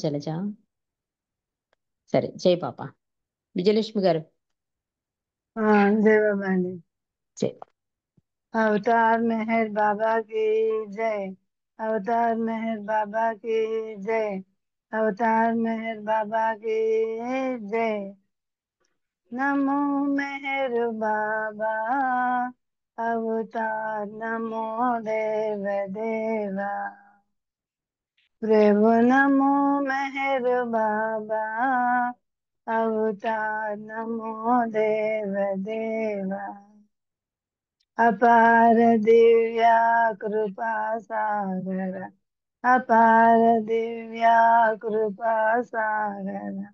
శైలజ? సరే. జై పాప. విజయలక్ష్మి గారు जय बाबा जी। జై. अवतार मेहर बाबा की जय। अवतार मेहर बाबा की जय। अवतार मेहर बाबा की जय। नमो मेहर बाबा अवतार नमो देव देवा। प्रभु नमो मेहर बाबा अवतार नमो देव देवा। अपार दिव्या कृपा सागर। अपार दिव्या कृपा सागर।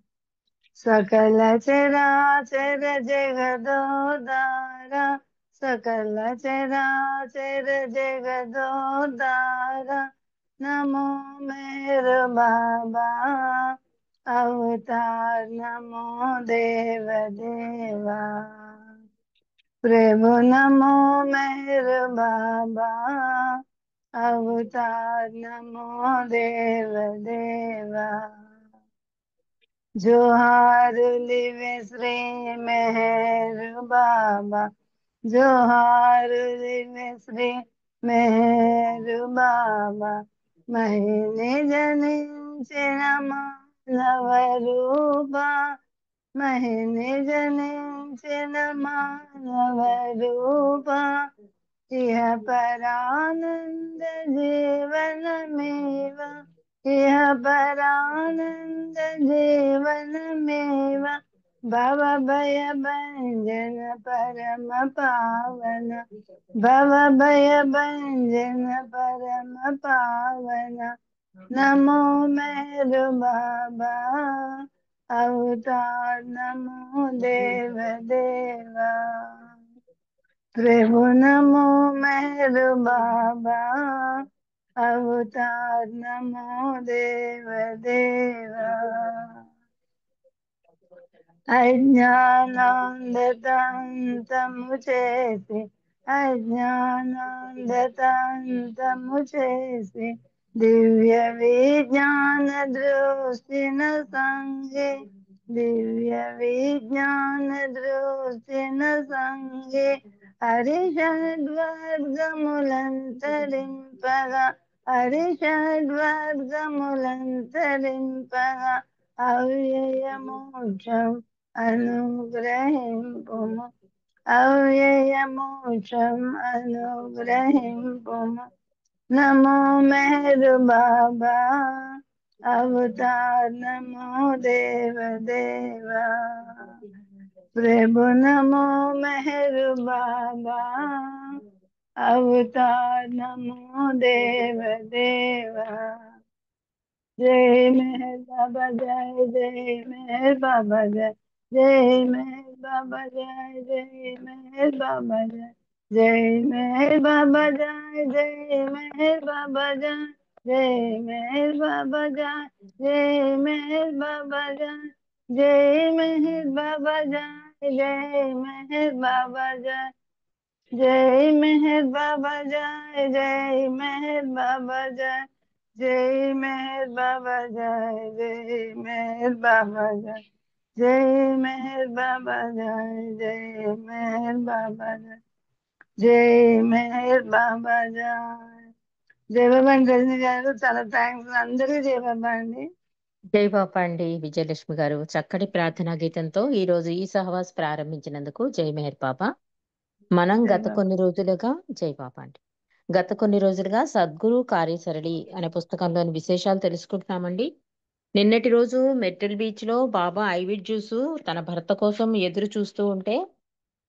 सकल चराचर जगदोदारा। सकल चराचर जगदोदारा। नमो मेहर बाबा अवतार नमो देव देवा। प्रभु नमो मेहर बाबा अवतार नमो देव देवा। जोहार लिवे श्री मेहर बाबा। जोहार लिवे श्री मेहर बाबा। महीने जनिंచిన మానవ రూపా। మహిని జనించిన మానవ రూపా। ఇహ పరానంద జీవనమేవ। ఇహ పరానంద జీవనమేవ। భవ భయ భంజన పరమ పావన। భవ భయ భంజన పరమ పావన। नमो मेहर बाबा अवतार नमो देव देवा। प्रभु नमो मेहर बाबा अवतार नमो देव देवा। अज्ञानांधतांतము చేసి అజ్ఞానాంధతాంతము చేసి దివ్య విజ్ఞాన దృష్టిన సంగే। దివ్య విజ్ఞాన దృష్టిన సంగే హరిషడ్వర్గములంతరింపగా। హరిషడ్వర్గములంతరింపగా అవ్యయ మోక్షం అనుగ్రహింపుము। అవ్యయ మోక్షం అనుగ్రహింపుము। नमो मेहर बाबा अवतार नमो देव देवा। प्रभु नमो मेहर बाबा अवतार नमो देव देवा। जय मेहर बाबा जय जय मेहर बाबा जय। जय मेहर बाबा जय जय मेहर बाबा जय। जय मेहर बाबा जय जय मेहर बाबा जय। जय मेहर बाबा जय जय मेहर बाबा जय। जय मेहर बाबा जय जय मेहर बाबा जय। जय मेहर बाबा जय जय मेहर बाबा जय। जय मेहर बाबा जय जय मेहर बाबा जय। जय मेहर बाबा जय जय मेहर बाबा जय। जय मेहर बाबा जय। जय बाबा అండి రజనీ గారు, చాలా థ్యాంక్స్ అందరికీ జయ బాబా అండి. జై పాప అండి విజయలక్ష్మి గారు. చక్కటి ప్రార్థనా గీతంతో ఈ రోజు ఈ సహవాస్ ప్రారంభించినందుకు జై మెహర్ పాప. మనం జయ గత బాబా. కొన్ని రోజులుగా జై పాప అండి. గత కొన్ని రోజులుగా సద్గురు కార్యసరళి అనే పుస్తకంలోని విశేషాలు తెలుసుకుంటున్నామండి. నిన్నటి రోజు మెట్రల్ బీచ్ లో బాబా ఐవిడ్ జ్యూస్ తన భర్త కోసం ఎదురు చూస్తూ ఉంటే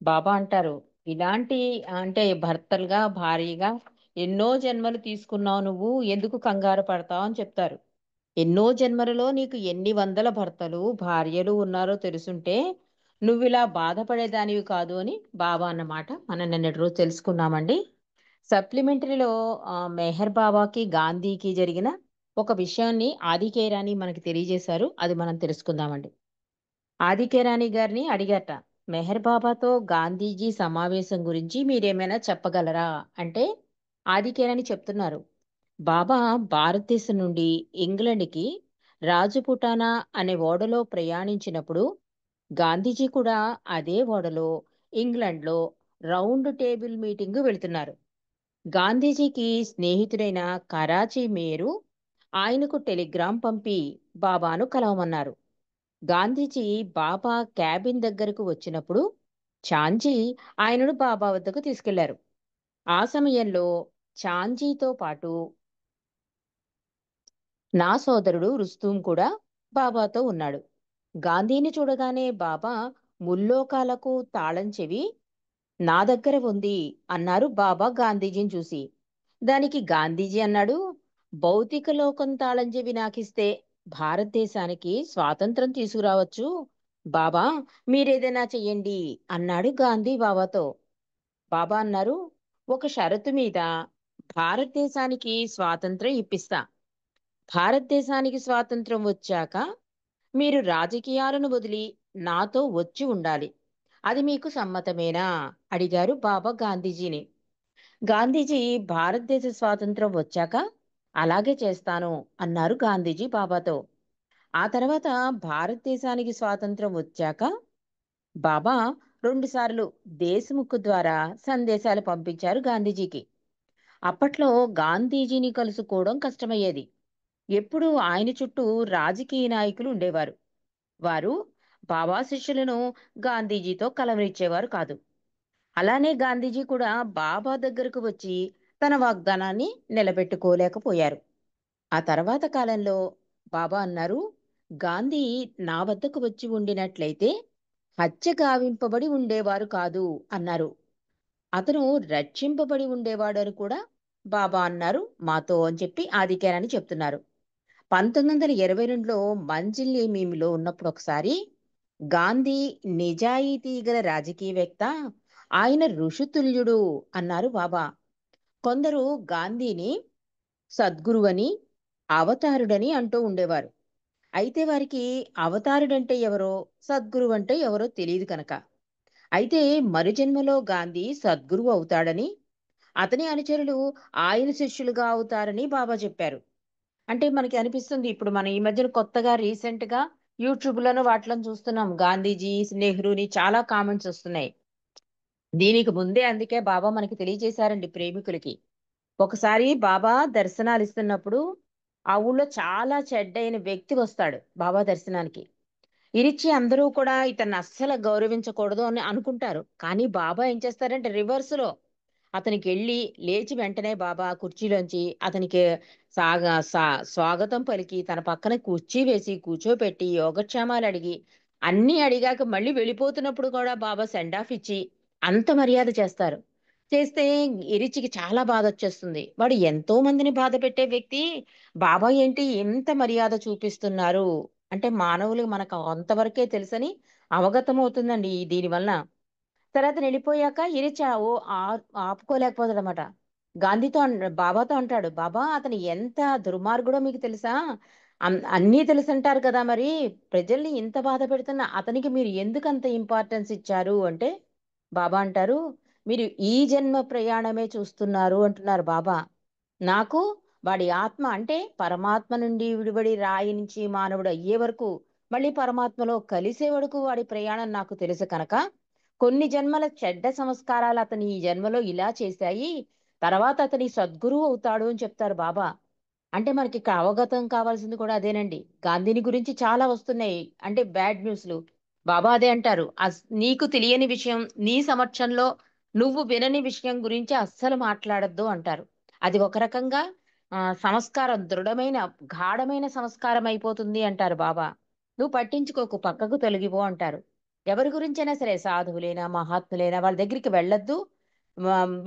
బాబా అంటారు, ఇలాంటి అంటే భర్తలుగా భార్యగా ఎన్నో జన్మలు తీసుకున్నావు, నువ్వు ఎందుకు కంగారు పడతావు అని చెప్తారు. ఎన్నో జన్మలలో నీకు ఎన్ని వందల భర్తలు భార్యలు ఉన్నారో తెలుసుంటే నువ్వు ఇలా బాధపడేదానివి కాదు అని బాబా అన్నమాట మనం నిన్నటి రోజు తెలుసుకున్నామండి. సప్లిమెంటరీలో మెహర్ బాబాకి గాంధీకి జరిగిన ఒక విషయాన్ని ఆదికేరాని మనకి తెలియజేశారు. అది మనం తెలుసుకుందామండి. ఆదికేరాని గారిని అడిగాట, మెహర్ బాబాతో గాంధీజీ సమావేశం గురించి మీరేమైనా చెప్పగలరా అంటే ఆదికేరాని చెప్తున్నారు, బాబా భారతదేశం నుండి ఇంగ్లాండ్కి రాజపుటానా అనే ఓడలో ప్రయాణించినప్పుడు గాంధీజీ కూడా అదే ఓడలో ఇంగ్లండ్లో రౌండ్ టేబుల్ మీటింగు వెళ్తున్నారు. గాంధీజీకి స్నేహితుడైన కరాచీ మేయరు ఆయనకు టెలిగ్రామ్ పంపి బాబాను కలవమన్నారు. గాంధీజీ బాబా క్యాబిన్ దగ్గరకు వచ్చినప్పుడు చాంజీ ఆయనను బాబా వద్దకు తీసుకెళ్లారు. ఆ సమయంలో చాంజీతో పాటు నా సోదరుడు రుస్తూం కూడా బాబాతో ఉన్నాడు. గాంధీని చూడగానే బాబా ముల్లోకాలకు తాళం చెవి నా దగ్గర ఉంది అన్నారు బాబా గాంధీజీని చూసి. దానికి గాంధీజీ అన్నాడు, భౌతిక లోకం తాళం చెవి నాకిస్తే భారతదేశానికి స్వాతంత్రం తీసుకురావచ్చు. బాబా, మీరేదైనా చెయ్యండి అన్నాడు గాంధీ బాబాతో. బాబా అన్నారు, ఒక షరతు మీద భారతదేశానికి స్వాతంత్రం ఇప్పిస్తా. భారతదేశానికి స్వాతంత్రం వచ్చాక మీరు రాజకీయాలను వదిలి నాతో వచ్చి ఉండాలి. అది మీకు సమ్మతమేనా అడిగారు బాబా గాంధీజీని. గాంధీజీ భారతదేశ స్వాతంత్రం వచ్చాక అలాగే చేస్తాను అన్నారు గాంధీజీ బాబాతో. ఆ తర్వాత భారతదేశానికి స్వాతంత్రం వచ్చాక బాబా రెండుసార్లు దేశముఖ్ ద్వారా సందేశాలు పంపించారు గాంధీజీకి. అప్పట్లో గాంధీజీని కలుసుకోవడం కష్టమయ్యేది. ఎప్పుడూ ఆయన చుట్టూ రాజకీయ నాయకులు ఉండేవారు. వారు బాబా శిష్యులను గాంధీజీతో కలవనిచ్చేవారు కాదు. అలానే గాంధీజీ కూడా బాబా దగ్గరకు వచ్చి తన వాగ్దానాన్ని నిలబెట్టుకోలేకపోయారు. ఆ తర్వాత కాలంలో బాబా అన్నారు, గాంధీ నా వద్దకు వచ్చి ఉండినట్లయితే హత్య గావింపబడి ఉండేవారు కాదు అన్నారు. అతను రక్షింపబడి ఉండేవాడు అని కూడా బాబా అన్నారు మాతో అని చెప్పి ఆదికేరని చెప్తున్నారు. 1922లో మంజిల్లేమీమిలో ఉన్నప్పుడు ఒకసారి గాంధీ నిజాయితీ గల రాజకీయవేత్త, ఆయన ఋషితుల్యుడు అన్నారు బాబా. కొందరు గాంధీని సద్గురువని, అవతారుడని అంటూ ఉండేవారు. అయితే వారికి అవతారుడంటే ఎవరో, సద్గురువంటే ఎవరో తెలియదు కనుక. అయితే మరుజన్మలో గాంధీ సద్గురువు అవుతాడని, అతని అనుచరులు ఆయన శిష్యులుగా అవుతారని బాబా చెప్పారు. అంటే మనకి అనిపిస్తుంది, ఇప్పుడు మనం ఈ మధ్యన కొత్తగా రీసెంట్‌గా యూట్యూబ్‌లోను వాటిలోను చూస్తున్నాం. గాంధీజీ, నెహ్రూని చాలా కామెంట్స్ వస్తున్నాయి. దీనికి ముందే అందుకే బాబా మనకి తెలియజేశారండి ప్రేమికులకి. ఒకసారి బాబా దర్శనాలిస్తున్నప్పుడు ఆ ఊళ్ళో చాలా చెడ్డైన వ్యక్తి వస్తాడు బాబా దర్శనానికి. ఇరిచ్చి అందరూ కూడా ఇతన్ని అస్సలు గౌరవించకూడదు అని అనుకుంటారు. కానీ బాబా ఏం చేస్తారంటే రివర్స్‌లో అతనికెళ్ళి లేచి వెంటనే బాబా కుర్చీలోంచి అతనికి స్వాగతం పలికి తన పక్కన కుర్చీ వేసి కూర్చోపెట్టి యోగక్షేమాలు అడిగి అన్నీ అడిగాక మళ్ళీ వెళ్ళిపోతున్నప్పుడు కూడా బాబా సెండ్ ఆఫ్ ఇచ్చి అంత మర్యాద చేస్తారు. చేస్తే ఎరిచికి చాలా బాధ వచ్చేస్తుంది. వాడు ఎంతో మందిని బాధ పెట్టే వ్యక్తి, బాబా ఏంటి ఎంత మర్యాద చూపిస్తున్నారు అంటే మానవులు మనకు అంతవరకే తెలుసని అవగతం అవుతుందండి దీనివల్ల. తర్వాత వెళ్ళిపోయాక ఇరిచా ఆపుకోలేకపోతాడనమాట. బాబాతో అంటాడు, బాబా అతను ఎంత దుర్మార్గుడో మీకు తెలుసా? అన్నీ తెలుసంటారు కదా మరి, ప్రజల్ని ఇంత బాధ పెడుతున్న అతనికి మీరు ఎందుకు అంత ఇంపార్టెన్స్ ఇచ్చారు అంటే, బాబా అంటారు, మీరు ఈ జన్మ ప్రయాణమే చూస్తున్నారు అంటున్నారు బాబా. నాకు వాడి ఆత్మ అంటే పరమాత్మ నుండి విడిబడి రాయి నుంచి మానవుడు అయ్యే వరకు మళ్ళీ పరమాత్మలో కలిసే వరకు వాడి ప్రయాణం నాకు తెలుసు కనుక కొన్ని జన్మల చెడ్డ సంస్కారాలు అతని ఈ జన్మలో ఇలా చేశాయి, తర్వాత అతని సద్గురువు అవుతాడు అని చెప్తారు బాబా. అంటే మనకి ఇక్కడ అవగతం కావాల్సింది కూడా అదేనండి. గాంధీని గురించి చాలా వస్తున్నాయి అంటే బ్యాడ్ న్యూస్లు. బాబా అదే అంటారు, నీకు తెలియని విషయం నీ సమక్షంలో నువ్వు వినని విషయం గురించి అస్సలు మాట్లాడొద్దు అంటారు. అది ఒక రకంగా సంస్కారం దృఢమైన గాఢమైన సంస్కారం అయిపోతుంది అంటారు బాబా. నువ్వు పట్టించుకోకు, పక్కకు తొలగిపో అంటారు. ఎవరి గురించైనా సరే సాధువులైనా మహాత్ములైనా వాళ్ళ దగ్గరికి వెళ్ళొద్దు.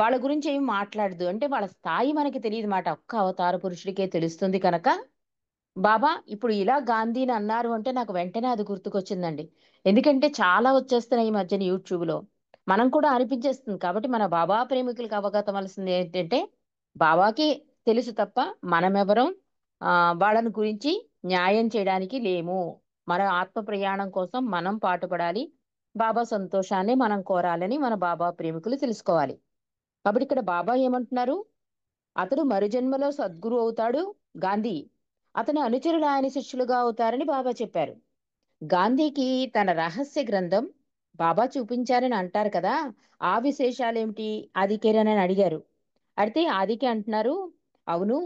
వాళ్ళ గురించి ఏమి మాట్లాడదు అంటే వాళ్ళ స్థాయి మనకి తెలియదు మాట, ఒక్క అవతార పురుషుడికే తెలుస్తుంది కనుక. బాబా ఇప్పుడు ఇలా గాంధీని అన్నారు అంటే నాకు వెంటనే అది గుర్తుకొచ్చిందండి. ఎందుకంటే చాలా వచ్చేస్తున్నాయి ఈ మధ్యన యూట్యూబ్లో. మనం కూడా అనిపించేస్తుంది కాబట్టి మన బాబా ప్రేమికులకు అవగతం అవ్వాల్సింది ఏంటంటే, బాబాకి తెలుసు తప్ప మనమెవరం ఆ వాళ్ళని గురించి న్యాయం చేయడానికి లేము. మన ఆత్మ ప్రయాణం కోసం మనం పాటుపడాలి. బాబా సంతోషాన్ని మనం కోరాలని మన బాబా ప్రేమికులు తెలుసుకోవాలి. కాబట్టి ఇక్కడ బాబా ఏమంటున్నారు, అతడు మరుజన్మలో సద్గురు అవుతాడు గాంధీ. అతని అనుచరులు ఆయన శిష్యులుగా అవుతారని బాబా చెప్పారు. గాంధీకి తన రహస్య గ్రంథం బాబా చూపించారని అంటారు కదా, ఆ విశేషాలేమిటి ఆదికేరని అడిగారు. అయితే ఆదికే అంటున్నారు, అవును,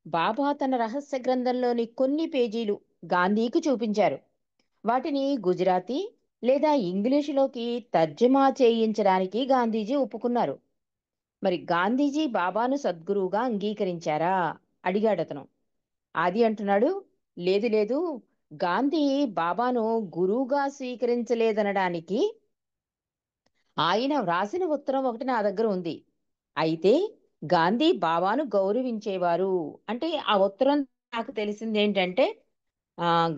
బాబా తన రహస్య గ్రంథంలోని కొన్ని పేజీలు గాంధీకి చూపించారు. వాటిని గుజరాతీ లేదా ఇంగ్లీషులోకి తర్జుమా చేయించడానికి గాంధీజీ ఒప్పుకున్నారు. మరి గాంధీజీ బాబాను సద్గురువుగా అంగీకరించారా అడిగాడు అతను. ఆది అంటున్నాడు, లేదు లేదు, గాంధీ బాబాను గురువుగా స్వీకరించలేదనడానికి ఆయన వ్రాసిన ఉత్తరం ఒకటి నా దగ్గర ఉంది. అయితే గాంధీ బాబాను గౌరవించేవారు. అంటే ఆ ఉత్తరం నాకు తెలిసింది ఏంటంటే,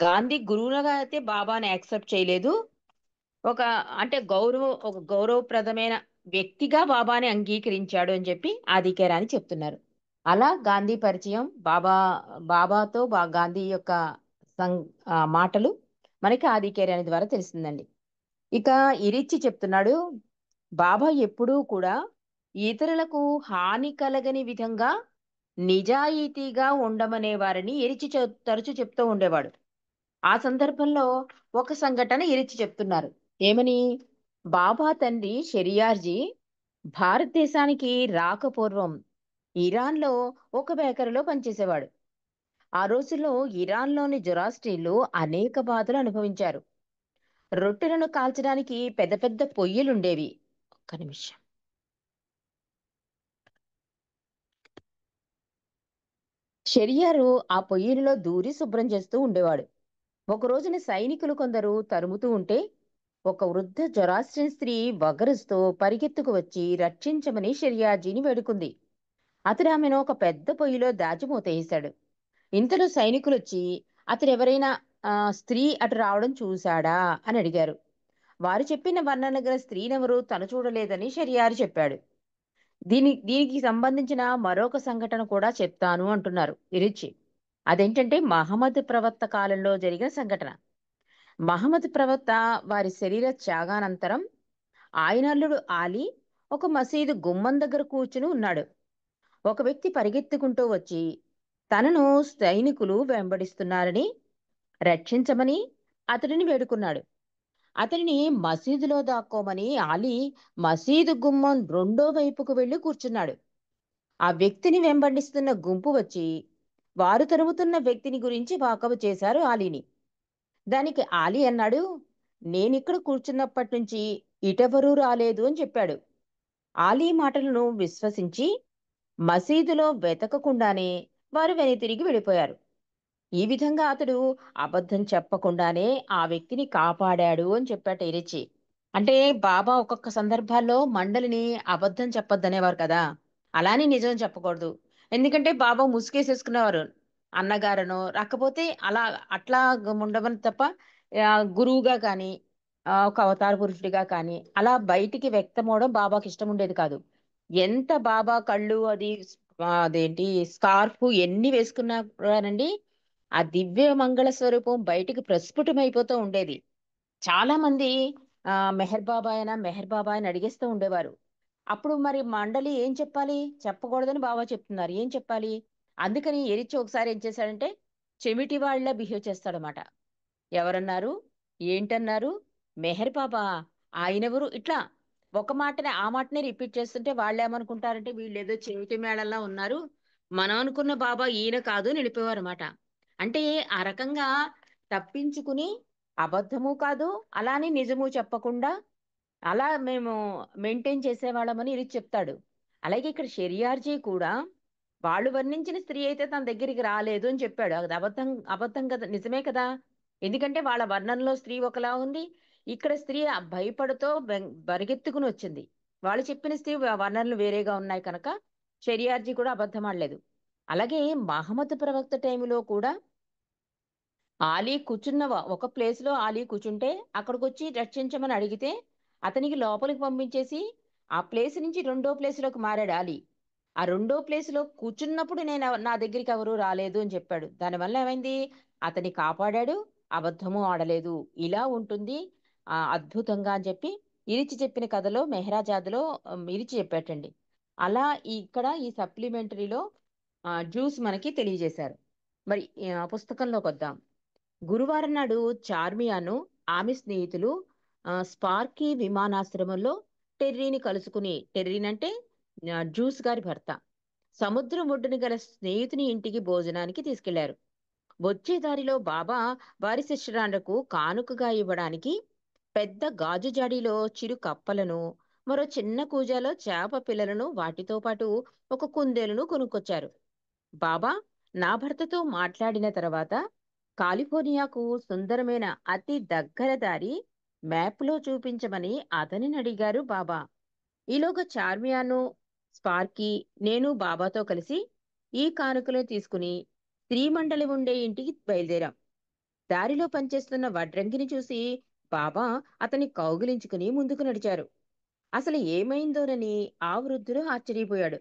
గాంధీ గురువులుగా అయితే బాబాని యాక్సెప్ట్ చేయలేదు. ఒక అంటే ఒక గౌరవప్రదమైన వ్యక్తిగా బాబాని అంగీకరించాడు అని చెప్పి ఆదికేరాని చెప్తున్నారు. అలా గాంధీ పరిచయం, బాబాతో గాంధీ యొక్క సం మాటలు మనకి ఆదికేరాని ద్వారా తెలిసిందండి. ఇక ఇరిచ్చి చెప్తున్నాడు, బాబా ఎప్పుడూ కూడా ఇతరులకు హాని కలగని విధంగా నిజాయితీగా ఉండమనేవారని తరచూ చెప్తూ ఉండేవాడు. ఆ సందర్భంలో ఒక సంఘటన ఇరిచి చెప్తున్నారు. ఏమని? బాబా తండ్రి షెరియార్జీ భారతదేశానికి రాకపూర్వం ఇరాన్లో ఒక బేకరీలో పనిచేసేవాడు. ఆ రోజుల్లో ఇరాన్లోని జొరాస్ట్రీలు అనేక బాధలు అనుభవించారు. రొట్టెలను కాల్చడానికి పెద్ద పెద్ద పొయ్యిలుండేవి. ఒక్క నిమిషం. షెరియారు ఆ పొయ్యిలో దూరి శుభ్రం చేస్తూ ఉండేవాడు. ఒక రోజున సైనికులు కొందరు తరుముతూ ఉంటే ఒక వృద్ధ జొరాస్ట్రియన్ స్త్రీ వగరుస్తూ పరిగెత్తుకు వచ్చి రక్షించమని షెరియాజీని వేడుకుంది. అతడు ఆమెను ఒక పెద్ద పొయ్యిలో దాచి మూతేశాడు. ఇంతలో సైనికులొచ్చి అతడెవరైనా స్త్రీ అటు రావడం చూశాడా అని అడిగారు. వారు చెప్పిన వర్ణన గల స్త్రీనెవరూ తను చూడలేదని షెరియారు చెప్పాడు. దీనికి సంబంధించిన మరొక సంఘటన కూడా చెప్తాను అంటున్నారు ఇరిచి. అదేంటంటే మహమ్మద్ ప్రవక్త కాలంలో జరిగిన సంఘటన. మహమ్మద్ ప్రవక్త వారి శరీర త్యాగానంతరం ఆయన అల్లుడు ఆలీ ఒక మసీదు గుమ్మం దగ్గర కూర్చుని ఉన్నాడు. ఒక వ్యక్తి పరిగెత్తుకుంటూ వచ్చి తనను సైనికులు వెంబడిస్తున్నారని రక్షించమని అతడిని వేడుకున్నాడు. అతనిని మసీదులో దాక్కోమని ఆలీ మసీదు గుమ్మం రెండో వైపుకు వెళ్లి కూర్చున్నాడు. ఆ వ్యక్తిని వెంబడిస్తున్న గుంపు వచ్చి వారు తరుముతున్న వ్యక్తిని గురించి వాకబు చేశారు ఆలీని. దానికి ఆలీ అన్నాడు, నేనిక్కడ కూర్చున్నప్పటి నుంచి ఇటెవరూ రాలేదు అని చెప్పాడు. ఆలీ మాటలను విశ్వసించి మసీదులో వెతకకుండానే వారు వెనుతిరిగి వెళ్ళిపోయారు. ఈ విధంగా అతడు అబద్ధం చెప్పకుండానే ఆ వ్యక్తిని కాపాడాడు అని చెప్పాట ఇరిచి. అంటే బాబా ఒక్కొక్క సందర్భాల్లో మండలిని అబద్ధం చెప్పొద్దనేవారు కదా, అలానే నిజం చెప్పకూడదు. ఎందుకంటే బాబా ముసుగేసేసుకునేవారు. అన్నగారనో రాకపోతే అలా అట్లా ఉండమని తప్ప గురువుగా కానీ ఒక అవతార పురుషుడిగా కానీ అలా బయటికి వ్యక్తమవడం బాబాకి ఇష్టం ఉండేది కాదు. ఎంత బాబా కళ్ళు అది అదేంటి స్కార్ఫ్ ఎన్ని వేసుకున్నానండి, ఆ దివ్య మంగళ స్వరూపం బయటికి ప్రస్ఫుటమైపోతూ ఉండేది. చాలా మంది మెహర్ మెహర్ బాబా అని అడిగేస్తూ ఉండేవారు. అప్పుడు మరి మండలి ఏం చెప్పాలి? చెప్పకూడదని బాబా చెప్తున్నారు. ఏం చెప్పాలి? అందుకని ఎరిచి ఒకసారి ఏం చేశాడంటే చెమిటి వాళ్ళ బిహేవ్ చేస్తాడనమాట. ఎవరన్నారు? ఏంటన్నారు? మెహర్ బాబా, ఆయనెవరు? ఇట్లా ఒక మాటనే ఆ మాటనే రిపీట్ చేస్తుంటే వాళ్ళేమనుకుంటారంటే వీళ్ళేదో చెవిటి మేళంలా ఉన్నారు. మనం అనుకున్న బాబా ఈయన కాదు అని వెళ్ళిపోయారన్నమాట. అంటే ఆ రకంగా తప్పించుకుని అబద్ధము కాదు, అలానే నిజము చెప్పకుండా అలా మేము మెయింటైన్ చేసేవాళ్ళమని ఇది చెప్తాడు. అలాగే ఇక్కడ షెరియార్జీ కూడా వాళ్ళు వర్ణించిన స్త్రీ అయితే తన దగ్గరికి రాలేదు అని చెప్పాడు. అది అబద్ధం అబద్ధం కదా, నిజమే కదా. ఎందుకంటే వాళ్ళ వర్ణనలో స్త్రీ ఒకలా ఉంది. ఇక్కడ స్త్రీ భయపడుతూ పరిగెత్తుకుని వచ్చింది. వాళ్ళు చెప్పిన స్త్రీ వర్ణనలు వేరేగా ఉన్నాయి కనుక షెరియార్జీ కూడా అబద్ధం ఆడలేదు. అలాగే మహమ్మద్ ప్రవక్త టైంలో కూడా ఆలీ ఒక ప్లేస్ లో ఆలీ కూర్చుంటే అక్కడికొచ్చి రక్షించమని అడిగితే అతనికి లోపలికి పంపించేసి ఆ ప్లేస్ నుంచి రెండో ప్లేస్ లోకి మారాడు ఆలీ. ఆ రెండో ప్లేస్ లో కూర్చున్నప్పుడు నా దగ్గరికి ఎవరు రాలేదు అని చెప్పాడు. దానివల్ల ఏమైంది? అతన్ని కాపాడాడు, అబద్ధము ఆడలేదు. ఇలా ఉంటుంది అద్భుతంగా అని చెప్పి ఇరిచి చెప్పిన కథలో మెహరాజాద్లో ఇరిచి చెప్పాటండి. అలా ఇక్కడ ఈ సప్లిమెంటరీలో జ్యూస్ మనకి తెలియజేశారు. మరి పుస్తకంలోకొద్దాం. గురువారం నాడు చార్మియాను, ఆమె స్నేహితులు స్పార్కీ విమానాశ్రమంలో టెర్రీని కలుసుకుని, టెర్రీన్ అంటే జ్యూస్ గారి భర్త, సముద్రం ఒడ్డున గల స్నేహితుని ఇంటికి భోజనానికి తీసుకెళ్లారు. వచ్చే దారిలో బాబా వారి శిష్యురాండ్రకు కానుకగా ఇవ్వడానికి పెద్ద గాజు జాడీలో చిరు కప్పలను, మరో చిన్న కూజాలో చేప పిల్లలను, వాటితో పాటు ఒక కుందేలును కొనుక్కొచ్చారు. బాబా నా భర్తతో మాట్లాడిన తర్వాత కాలిఫోర్నియాకు సుందరమైన అతి దగ్గర దారి మ్యాప్లో చూపించమని అతనిని అడిగారు బాబా. ఈలోగా చార్మియాను, స్పార్కీ, నేను బాబాతో కలిసి ఈ కానుకలు తీసుకుని శ్రీమండలి ఉండే ఇంటికి బయలుదేరాం. దారిలో పనిచేస్తున్న వడ్రంగిని చూసి బాబా అతన్ని కౌగిలించుకుని ముందుకు నడిచారు. అసలు ఏమైందోనని ఆ వృద్ధుడు ఆశ్చర్యపోయాడు.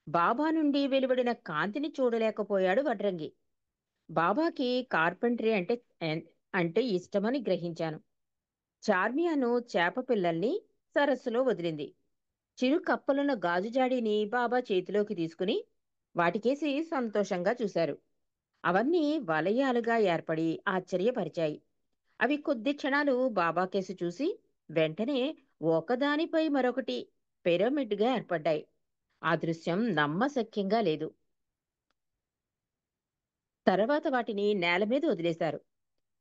బాబా నుండి వెలువడిన కాంతిని చూడలేకపోయాడు వడ్రంగి. బాబాకి కార్పెంటరీ అంటే ఇష్టమని గ్రహించాను. చార్మియాను చేప పిల్లల్ని సరస్సులో వదిలింది. చిరు కప్పలున్న గాజు జాడీని బాబా చేతిలోకి తీసుకుని వాటికేసి సంతోషంగా చూశారు. అవన్నీ వలయాలుగా ఏర్పడి ఆశ్చర్యపరిచాయి. అవి కొద్ది క్షణాలు బాబా కేసి చూసి వెంటనే ఒకదానిపై మరొకటి పిరమిడ్గా ఏర్పడ్డాయి. ఆ దృశ్యం నమ్మశక్యంగా లేదు. తర్వాత వాటిని నేల మీద వదిలేశారు.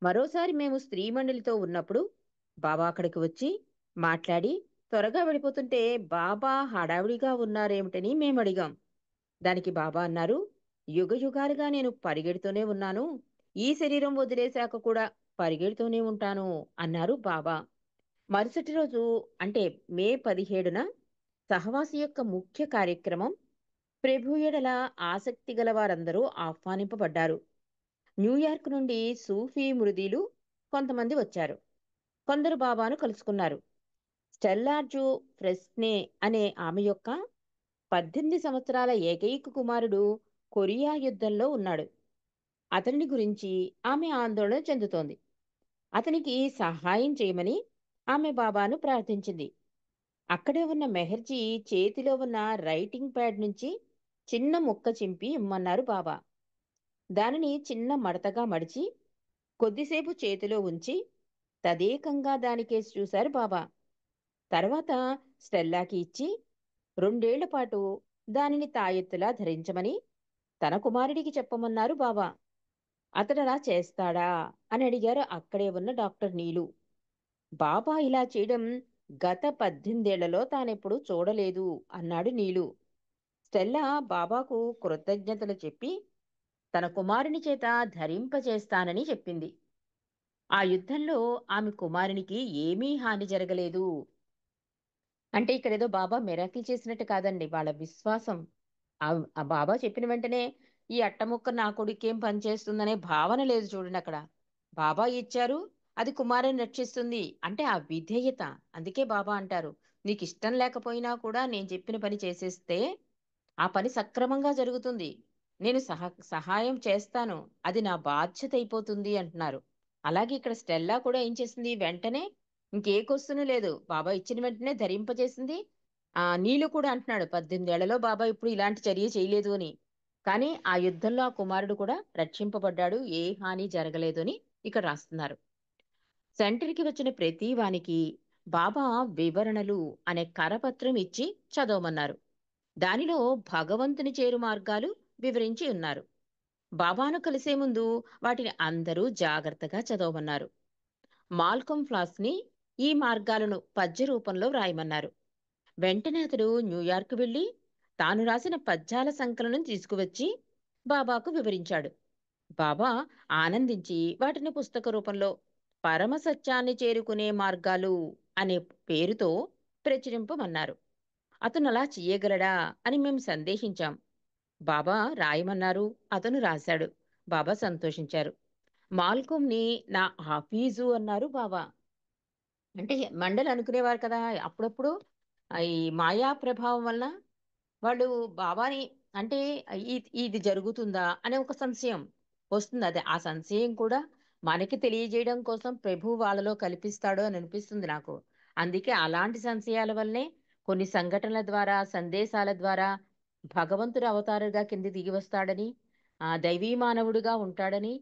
మరోసారి మేము స్త్రీ మండలితో ఉన్నప్పుడు బాబా అక్కడికి వచ్చి మాట్లాడి త్వరగా వెళ్ళిపోతుంటే బాబా హడావిడిగా ఉన్నారేమిటని మేము అడిగాం. దానికి బాబా అన్నారు, యుగ యుగాలుగా నేను పరిగెడుతూనే ఉన్నాను. ఈ శరీరం వదిలేశాక కూడా పరిగెడుతూనే ఉంటాను అన్నారు బాబా. మరుసటి రోజు అంటే మే 17న సహవాసి యొక్క ముఖ్య కార్యక్రమం. ప్రభు ఎడల ఆసక్తి గల వారందరూ ఆహ్వానింపబడ్డారు. న్యూయార్క్ నుండి సూఫీ మృదీలు కొంతమంది వచ్చారు. కొందరు బాబాను కలుసుకున్నారు. స్టెల్లార్జు ఫ్రెస్నే అనే ఆమె యొక్క 18 సంవత్సరాల ఏకైక కుమారుడు కొరియా యుద్ధంలో ఉన్నాడు. అతని గురించి ఆమె ఆందోళన చెందుతోంది. అతనికి సహాయం చేయమని ఆమె బాబాను ప్రార్థించింది. అక్కడే ఉన్న మెహర్జీ చేతిలో ఉన్న రైటింగ్ ప్యాడ్ నుంచి చిన్న ముక్క చింపి ఇమ్మన్నారు బాబా. దానిని చిన్న మడతగా మడిచి కొద్దిసేపు చేతిలో ఉంచి తదేకంగా దానికేసి చూశారు బాబా. తర్వాత స్టెల్లాకి ఇచ్చి 2 ఏళ్ల పాటు దానిని తాయెత్తులా ధరించమని తన కుమారుడికి చెప్పమన్నారు బాబా. అతడలా చేస్తాడా అని అడిగారు అక్కడే ఉన్న డాక్టర్ నీలు. బాబా ఇలా చేయడం గత 18 ఏళ్లలో తానెప్పుడూ చూడలేదు అన్నాడు నీలు. స్టెల్లా బాబాకు కృతజ్ఞతలు చెప్పి తన కుమారుని చేత ధరింపచేస్తానని చెప్పింది. ఆ యుద్ధంలో ఆమె కుమారునికి ఏమీ హాని జరగలేదు. అంటే ఇక్కడేదో బాబా మిరాకిల్ చేసినట్టు కాదండి. వాళ్ళ విశ్వాసం. ఆ బాబా చెప్పిన వెంటనే ఈ అట్టముక్క నా కొడుకేం పనిచేస్తుందనే భావన లేదు చూడండక్కడ. బాబా ఇచ్చారు, అది కుమారుని రక్షిస్తుంది. అంటే ఆ విధేయత. అందుకే బాబా అంటారు, నీకిష్టం లేకపోయినా కూడా నేను చెప్పిన పని చేసేస్తే ఆ పని సక్రమంగా జరుగుతుంది. నేను సహాయం చేస్తాను. అది నా బాధ్యత అయిపోతుంది అంటున్నారు. అలాగే ఇక్కడ స్టెల్లా కూడా ఏం చేసింది వెంటనే ఇంకే క్వెషన్ లేదు. బాబా ఇచ్చిన వెంటనే ధరింపజేసింది. నీలు కూడా అంటున్నాడు 18 ఏళ్లలో బాబా ఇప్పుడు ఇలాంటి చర్య చేయలేదు అని. కానీ ఆ యుద్ధంలో ఆ కుమారుడు కూడా రక్షింపబడ్డాడు. ఏ హాని జరగలేదు అని ఇక్కడ రాస్తున్నారు. సెంటర్‌కి వచ్చిన ప్రతి వానికి బాబా వివరణలు అనే కరపత్రం ఇచ్చి చదవమన్నారు. దానిలో భగవంతుని చేరు మార్గాలు వివరించి ఉన్నారు. బాబాను కలిసే ముందు వాటిని అందరూ జాగ్రత్తగా చదవమన్నారు. మాల్కమ్ ఫ్లాస్ని ఈ మార్గాలను పద్య రూపంలో వ్రాయమన్నారు. వెంటనే అతడు న్యూయార్క్ వెళ్లి తాను రాసిన పద్యాల సంకలనం తీసుకువచ్చి బాబాకు వివరించాడు. బాబా ఆనందించి వాటిని పుస్తక రూపంలో పరమ సత్యాన్ని చేరుకునే మార్గాలు అనే పేరుతో ప్రచురింపమన్నారు. అతను అలా చెయ్యగలడా అని మేము సందేహించాం. బాబా రాయమన్నారు. అతను రాశాడు. బాబా సంతోషించారు. మాల్కోమ్‌ని నా హఫీజు అన్నారు బాబా. అంటే మండలి అనుకునేవారు కదా! అప్పుడప్పుడు ఈ మాయా ప్రభావం వలన వాళ్ళు బాబాని అంటే ఇది జరుగుతుందా అనే ఒక సంశయం వస్తుంది. అదే ఆ సంశయం కూడా మనకి తెలియజేయడం కోసం ప్రభువు వాళ్ళలో కల్పిస్తాడు అని అనిపిస్తుంది నాకు. అందుకే అలాంటి సంశయాల వల్లనే కొన్ని సంఘటనల ద్వారా, సందేశాల ద్వారా భగవంతుడు అవతారుగా కింద దిగి వస్తాడని, దైవీ మానవుడుగా ఉంటాడని,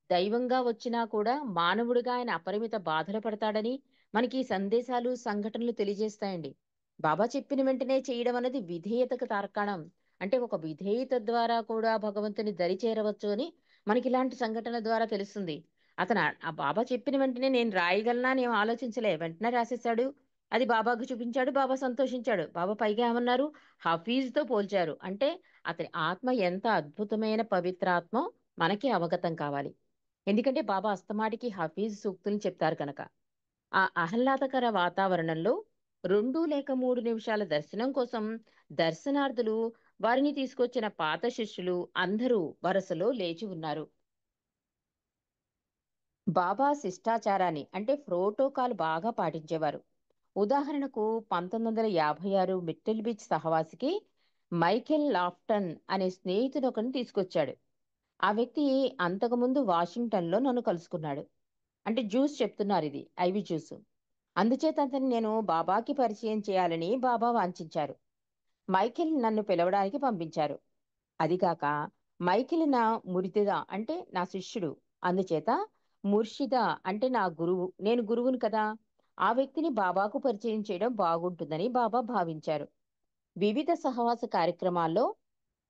దైవంగా వచ్చినా కూడా మానవుడిగా ఆయన అపరిమిత బాధలు పడతాడని మనకి ఈ సందేశాలు, సంఘటనలు తెలియజేస్తాయండి. బాబా చెప్పిన వెంటనే చేయడం అనేది విధేయతకు తార్కాణం. అంటే ఒక విధేయత ద్వారా కూడా భగవంతుని దరి చేరవచ్చు అని మనకిలాంటి సంఘటనల ద్వారా తెలుస్తుంది. అతను ఆ బాబా చెప్పిన వెంటనే నేను రాయగలనా అని ఏం ఆలోచించలే. వెంటనే రాసేసాడు. అది బాబాకు చూపించాడు. బాబా సంతోషించాడు. బాబా పైగా ఏమన్నారు? హఫీజ్‌తో పోల్చారు. అంటే అతని ఆత్మ ఎంత అద్భుతమైన పవిత్రాత్మో మనకి అవగతం కావాలి. ఎందుకంటే బాబా అస్తమాటికి హఫీజ్ సూక్తుల్ని చెప్తారు కనుక. ఆ ఆహ్లాదకర వాతావరణంలో 2 లేక 3 నిమిషాల దర్శనం కోసం దర్శనార్థులు, వారిని తీసుకొచ్చిన పాత శిష్యులు అందరూ వరుసలో లేచి ఉన్నారు. బాబా శిష్టాచారాన్ని అంటే ప్రోటోకాల్ బాగా పాటించేవారు. ఉదాహరణకు 1956 మిట్టెల్ బీచ్ సహవాసికి మైకేల్ లాఫ్టన్ అనే స్నేహితుడొకడిని తీసుకొచ్చాడు. ఆ వ్యక్తి అంతకుముందు వాషింగ్టన్‌లో నన్ను కలుసుకున్నాడు. అంటే జ్యూస్ చెప్తున్నారిది. IV juice. అందుచేత అతన్ని నేను బాబాకి పరిచయం చేయాలని బాబా వాంఛించారు. మైకేల్ నన్ను పిలవడానికి పంపించారు. అదిగాక మైకేల్ నా మురితిదా అంటే నా శిష్యుడు. అందుచేత ముర్షిదా అంటే నా గురువు. నేను గురువును కదా! ఆ వ్యక్తిని బాబాకు పరిచయం చేయడం బాగుంటుందని బాబా భావించారు. వివిధ సహవాస కార్యక్రమాల్లో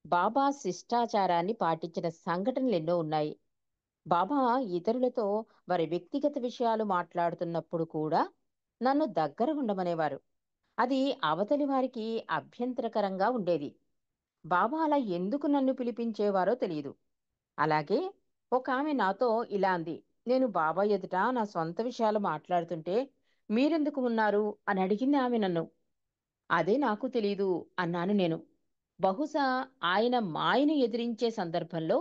బాబా శిష్టాచారాన్ని పాటించిన సంఘటనలెన్నో ఉన్నాయి. బాబా ఇతరులతో వారి వ్యక్తిగత విషయాలు మాట్లాడుతున్నప్పుడు కూడా నన్ను దగ్గర ఉండమనేవారు. అది అవతలి వారికి అభ్యంతరకరంగా ఉండేది. బాబా అలా ఎందుకు నన్ను పిలిపించేవారో తెలియదు. అలాగే ఒక ఆమె నాతో ఇలా అంది. నేను బాబా ఎదుట నా సొంత విషయాలు మాట్లాడుతుంటే మీరెందుకు ఉన్నారు అని అడిగింది ఆమె నన్ను. అదే నాకు తెలీదు అన్నాను నేను. బహుశా ఆయన మాయను ఎదిరించే సందర్భంలో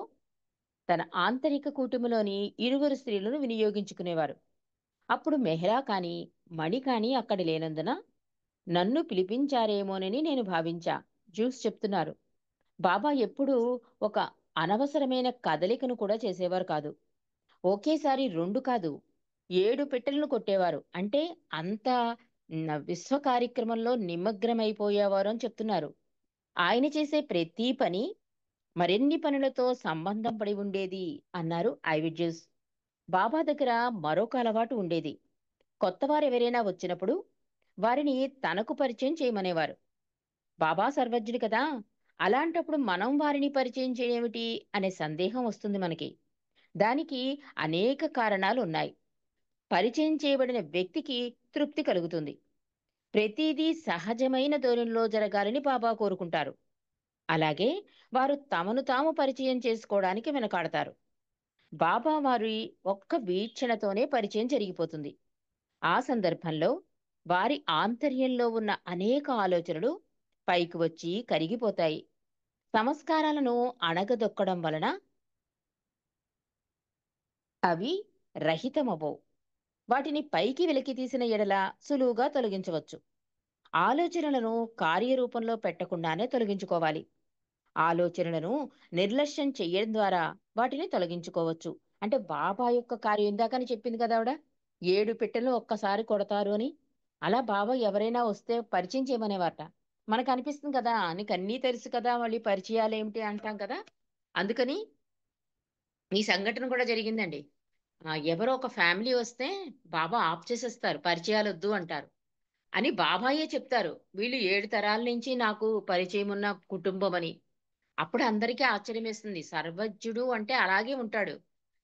తన ఆంతరిక కూటమిలోని ఇరువురు స్త్రీలను వినియోగించుకునేవారు. అప్పుడు మెహ్రా కానీ మణి కానీ అక్కడ లేనందున నన్ను పిలిపించారేమోనని నేను భావించా. జ్యూస్ చెప్తున్నారు. బాబా ఎప్పుడూ ఒక అనవసరమైన కదలికను కూడా చేసేవారు కాదు. ఒకేసారి 2 కాదు, 7 పెట్టెలను కొట్టేవారు. అంటే అంత విశ్వ కార్యక్రమంలో నిమగ్నమైపోయేవారు అని చెప్తున్నారు. ఆయన చేసే ప్రతి పని మరిన్ని పనులతో సంబంధం పడి ఉండేది అన్నారు ఐవిడ్యూస్. బాబా దగ్గర మరొక అలవాటు ఉండేది. కొత్తవారెవరైనా వచ్చినప్పుడు వారిని తనకు పరిచయం చేయమనేవారు. బాబా సర్వజ్ఞుడు కదా! అలాంటప్పుడు మనం వారిని పరిచయం చేయేమిటి అనే సందేహం వస్తుంది మనకి. దానికి అనేక కారణాలున్నాయి. పరిచయం చేయబడిన వ్యక్తికి తృప్తి కలుగుతుంది. ప్రతిదీ సహజమైన ధోరణిలో జరగాలని బాబా కోరుకుంటారు. అలాగే వారు తమను తాము పరిచయం చేసుకోవడానికి వెనకాడతారు. బాబా వారి ఒక్క వీక్షణతోనే పరిచయం జరిగిపోతుంది. ఆ సందర్భంలో వారి ఆంతర్యంలో ఉన్న అనేక ఆలోచనలు పైకి వచ్చి కరిగిపోతాయి. సంస్కారాలను అణగదొక్కడం వలన అవి రహితమవవు. వాటిని పైకి వెలికితీసిన ఎడల సులువుగా తొలగించవచ్చు. ఆలోచనలను కార్యరూపంలో పెట్టకుండానే తొలగించుకోవాలి. ఆలోచనలను నిర్లక్ష్యం చెయ్యడం ద్వారా వాటిని తొలగించుకోవచ్చు. అంటే బాబా యొక్క కార్యం ఇందాకని చెప్పింది కదా ఆవిడ. 7 పెట్టెలను ఒక్కసారి కొడతారు అని. అలా బాబా ఎవరైనా వస్తే పరిచయం చేయమనేవారట. మనకనిపిస్తుంది కదా! నీకన్నీ తెలుసు కదా! మళ్ళీ పరిచయాలేమిటి అంటాం కదా! అందుకని ఈ సంఘటన కూడా జరిగిందండి. ఎవరో ఒక ఫ్యామిలీ వస్తే బాబా ఆఫ్ చేసేస్తారు. పరిచయాలొద్దు అంటారు. అని బాబాయే చెప్తారు. వీళ్ళు 7 తరాల నుంచి నాకు పరిచయమున్న కుటుంబమని. అప్పుడు అందరికీ ఆశ్చర్యమేస్తుంది. సర్వజ్ఞుడు అంటే అలాగే ఉంటాడు.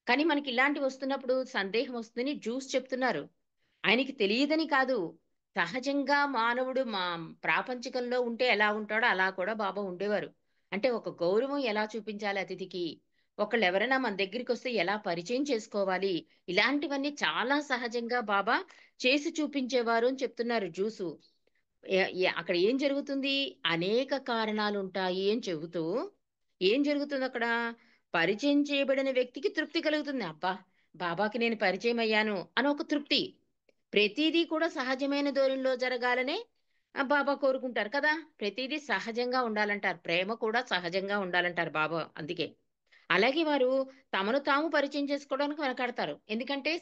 కానీ మనకిలాంటివి వస్తున్నప్పుడు సందేహం వస్తుందని జ్యూస్ చెప్తున్నారు. ఆయనకి తెలియదని కాదు. సహజంగా మానవుడు ప్రాపంచికంలో ఉంటే ఎలా ఉంటాడో అలా కూడా బాబా ఉండేవారు. అంటే ఒక గౌరవం ఎలా చూపించాలి అతిథికి, ఒకళ్ళెవరైనా మన దగ్గరికొస్తే ఎలా పరిచయం చేసుకోవాలి, ఇలాంటివన్నీ చాలా సహజంగా బాబా చేసి చూపించేవారు అని చెప్తున్నారు జ్యూసు. అక్కడ ఏం జరుగుతుంది? అనేక కారణాలుంటాయి అని చెబుతూ, ఏం జరుగుతుందక్కడ? పరిచయం చేయబడిన వ్యక్తికి తృప్తి కలుగుతుంది. అబ్బా! బాబాకి నేను పరిచయమయ్యాను అని ఒక తృప్తి. ప్రతీదీ కూడా సహజమైన ధోరణిలో జరగాలనే బాబా కోరుకుంటారు కదా! ప్రతీదీ సహజంగా ఉండాలంటారు. ప్రేమ కూడా సహజంగా ఉండాలంటారు బాబా అందుకే. అలాగే వారు తమను తాము పరిచయం చేసుకోవడానికి వెనకాడతారు. ఎందుకంటే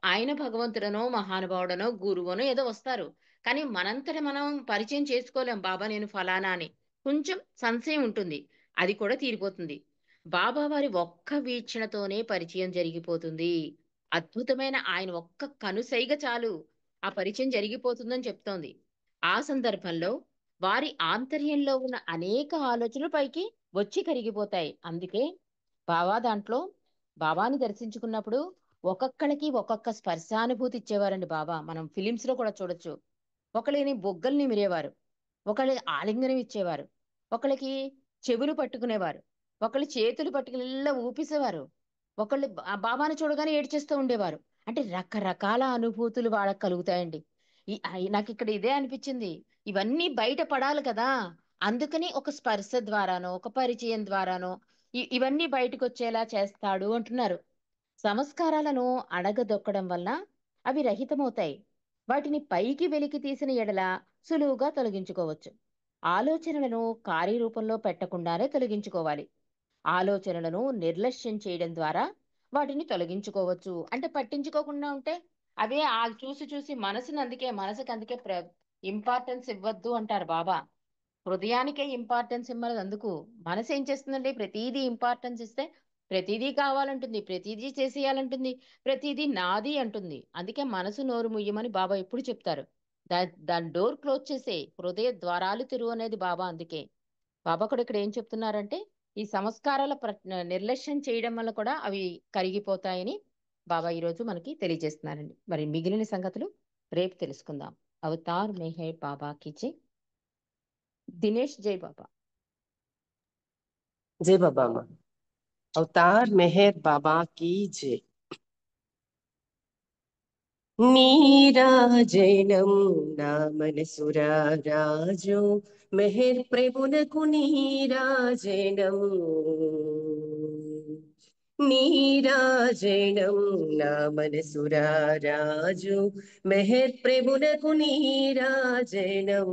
ఆయన భగవంతుడనో, మహానుభావుడనో, గురువనో ఏదో వస్తారు. కానీ మనంతట మనం పరిచయం చేసుకోలేం. బాబా నేను ఫలానా అని. కొంచెం సంశయం ఉంటుంది. అది కూడా తీరిపోతుంది. బాబా వారి ఒక్క వీక్షణతోనే పరిచయం జరిగిపోతుంది. అద్భుతమైన ఆయన ఒక్క కనుసైగ చాలు ఆ పరిచయం జరిగిపోతుందని చెప్తోంది. ఆ సందర్భంలో వారి ఆంతర్యంలో ఉన్న అనేక ఆలోచనలు పైకి వచ్చి కరిగిపోతాయి. అందుకే దాంట్లో బాబాని దర్శించుకున్నప్పుడు ఒక్కొక్కళ్ళకి ఒక్కొక్క స్పర్శానుభూతి ఇచ్చేవారండి బాబా. మనం ఫిలిమ్స్ లో కూడా చూడొచ్చు. ఒకళ్ళని బొగ్గలు నిమిరేవారు. ఒకళ్ళకి ఆలింగనం ఇచ్చేవారు. ఒకళ్ళకి చెవులు పట్టుకునేవారు. ఒకళ్ళు చేతులు పట్టుకుని ఇలా ఊపిసేవారు. ఒకళ్ళు బాబాని చూడగానే ఏడ్చేస్తూ ఉండేవారు. అంటే రకరకాల అనుభూతులు వాళ్ళకి కలుగుతాయండి. నాకిక్కడ ఇదే అనిపించింది. ఇవన్నీ బయట పడాలి కదా! అందుకని ఒక స్పర్శ ద్వారానో, ఒక పరిచయం ద్వారానో ఇవన్నీ బయటకొచ్చేలా చేస్తాడు అంటున్నారు. సంస్కారాలను అణగదొక్కడం వల్ల అవి రహితమవుతాయి. వాటిని పైకి వెలికి తీసిన ఎడల సులువుగా తొలగించుకోవచ్చు. ఆలోచనలను కార్యరూపంలో పెట్టకుండానే తొలగించుకోవాలి. ఆలోచనలను నిర్లక్ష్యం చేయడం ద్వారా వాటిని తొలగించుకోవచ్చు. అంటే పట్టించుకోకుండా ఉంటే అవే చూసి చూసి మనసుకి అందుకే ఇంపార్టెన్స్ ఇవ్వద్దు అంటారు బాబా. హృదయానికే ఇంపార్టెన్స్ ఇవ్వదు అందుకు. మనసు ఏం చేస్తుందండి? ప్రతీదీ ఇంపార్టెన్స్ ఇస్తే ప్రతీదీ కావాలంటుంది. ప్రతీదీ చేసేయాలంటుంది. ప్రతీదీ నాది అంటుంది. అందుకే మనసు నోరు ముయ్యమని బాబా ఎప్పుడు చెప్తారు. దాని డోర్ క్లోజ్ చేసేయి. హృదయ ద్వారాలు తెరువు అనేది బాబా అందుకే. బాబా కూడా ఇక్కడ ఏం చెప్తున్నారంటే ఈ సంస్కారాల నిర్లక్ష్యం చేయడం వల్ల కూడా అవి కరిగిపోతాయని బాబా ఈరోజు మనకి తెలియజేస్తున్నారండి. మరి మిగిలిన సంగతులు రేపు తెలుసుకుందాం. అవతార్ మెహర్ బాబా కీచే. దినేష్ జై బాబా. जय बाबा माँ। अवतार मेहर बाबा की जय। నీరాజనం నా మనసురారాజు మెహర్ ప్రభునకు నీరాజనం నీరాజనం నా మనసురారాజు మెహర్ ప్రభునకు నీరాజనం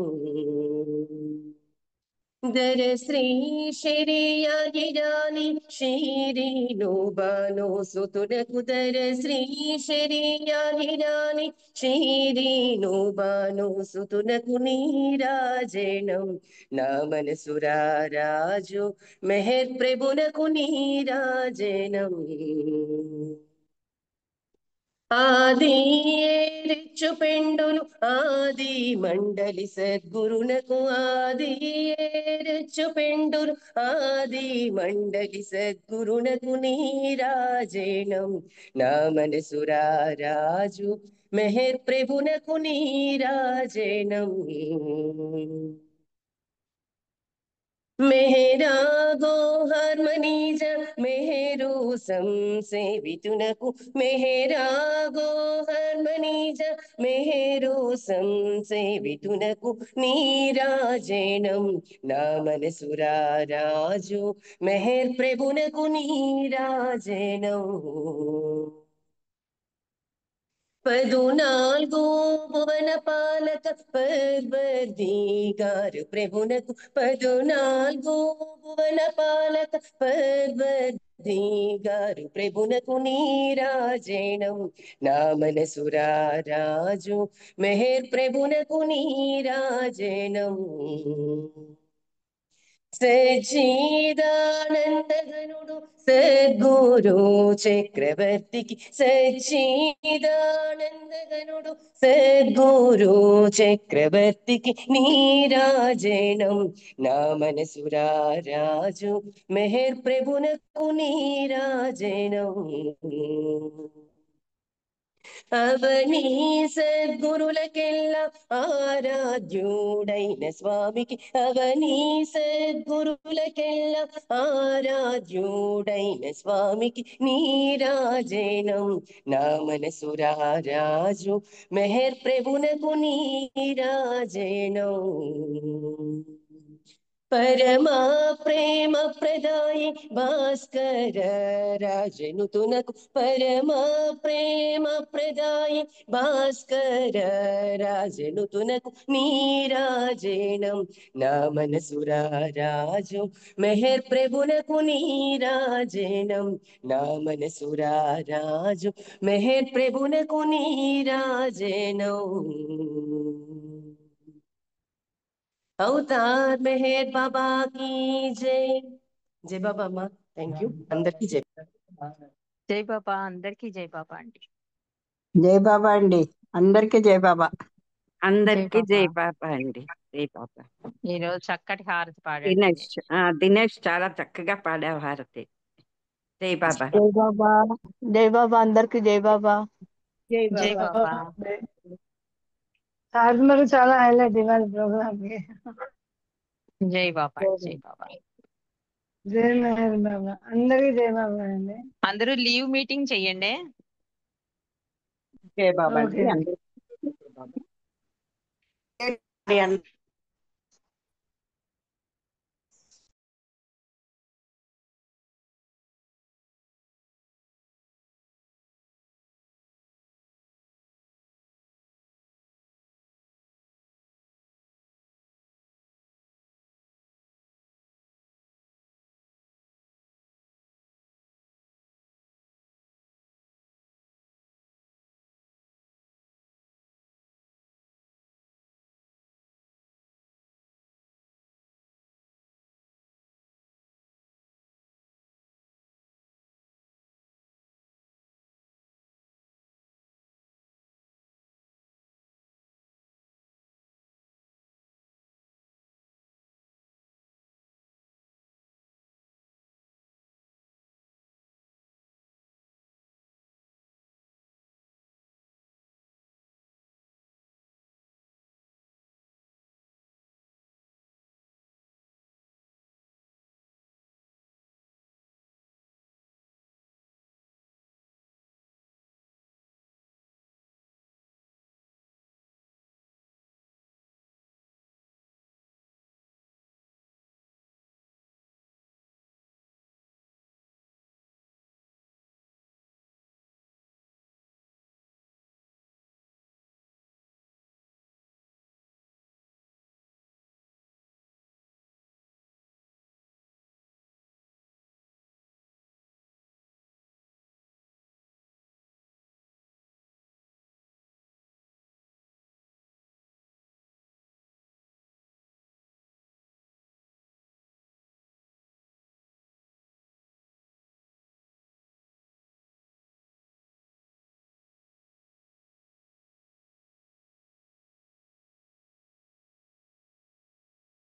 दर श्री शरियागिरानि शीरीनो बानो सुतुनकु दर श्री शरियागिरानि शीरीनो बानो सुतुनकु नीराजनं नामन सुराराजु मेहर प्रभुनकु नीराजनं ఆది రిచ్చు పెండులు ఆది మండలి సద్గురునకు ఆది రిచ్చు పెండులు ఆది మండలి సద్గురునకు నీరాజనం నా మనసురారాజు మెహర్ ప్రభునకు నీరాజనం मेहरा गो हार्मनीज मेहरू संसेवितुनकु मेहरा गो हार्मनीज मेहरू संसेवितुनकु नीराजनं नामन सुराराजु मेहर प्रभुनकु नीराजनं పదునాలుగు భువన పాలక పర్వదీగారు ప్రభునకు పదునాలుగు భువన పాలక పర్వదీగారు ప్రభునకు నీరాజనం నా మనసురారాజు మెహర్ ప్రభునకు నీరాజనం సచ్చిదానందగనుడు సద్గురు చక్రవర్తికి సచ్చిదానందగనుడు సద్గురు చక్రవర్తికి నీరాజనం నా మనసురారాజు మెహర్ ప్రభునకు నీరాజనం అవనీ సద్గురులకెల్లా ఆరాధ్యుడైన స్వామికి అవనీ సద్గురులకెల్లా ఆరాధ్యుడైన స్వామికి నీరాజనం నా మనసురారాజు మెహర్ ప్రభునకు నీరాజనం పరమా ప్రేమ ప్రదాయి భాస్కర రాజనుతునకు పరమా ప్రేమ ప్రదాయి భాస్కర రాజనుతునకు నీరాజనం నా మనసురారాజు మెహర్ ప్రభునకు నీరాజనం నా మనసురారాజు మెహర్ ప్రభునకు నీరాజనం अवतार मेहर बाबा की जय। जय बाबा माँ। Thank you. అందరికీ జై. జై బాబా, అందరికీ జై బాబా అండి. జై బాబా అండి, అందరికీ జై బాబా. అందరికీ జై జై బాబా. బాబా అండి. జై బాబా. ఈ రోజు చక్కటి హారతి పాడాడు దినేష్ దినేష్. దినేష్ చాలా చక్కగా పాడావు హారతి. జై బాబా. జై బాబా, జై బాబా, అందరికీ జై బాబా. జై జై బాబా. బాబా. సాధనలు చాలా హైలైట్ ఇవాళ ప్రోగ్రామ్ కి. జై బాబా అండి, జై బాబా. జై మెహర్ బాబా, అందరికీ జై బాబా అండి. అందరూ లీవ్ మీటింగ్ చెయ్యండి. జై బాబా ఓకే. అండి. అందరికీ జై బాబా.